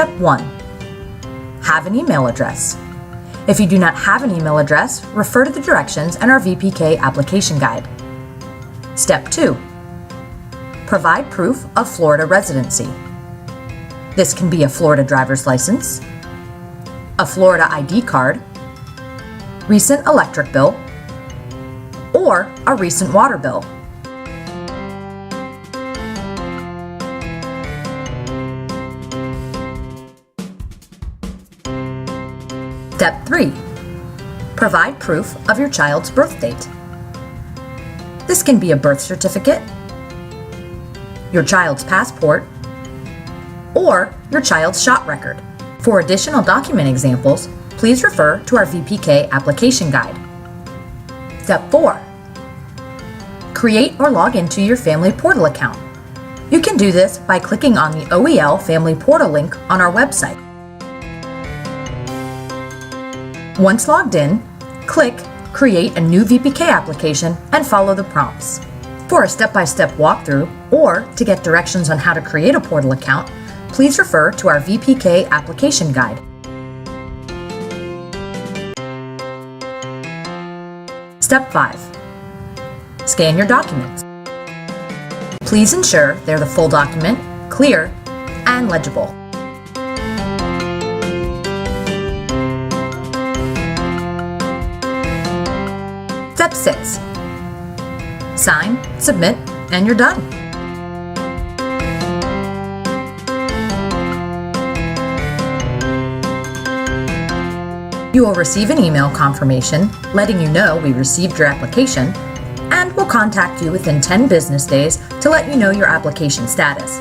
Step 1. Have an email address. If you do not have an email address, refer to the directions in our VPK application guide. Step 2. Provide proof of Florida residency. This can be a Florida driver's license, a Florida ID card, recent electric bill, or a recent water bill. Step 3. Provide proof of your child's birth date. This can be a birth certificate, your child's passport, or your child's shot record. For additional document examples, please refer to our VPK application guide. Step 4. Create or log into your Family Portal account. You can do this by clicking on the OEL Family Portal link on our website. Once logged in, click Create a new VPK application and follow the prompts. For a step-by-step walkthrough or to get directions on how to create a portal account, please refer to our VPK application guide. Step 5. Scan your documents. Please ensure they're the full document, clear, and legible. Step 6. Sign, submit, and you're done. You will receive an email confirmation letting you know we received your application, and we'll contact you within 10 business days to let you know your application status.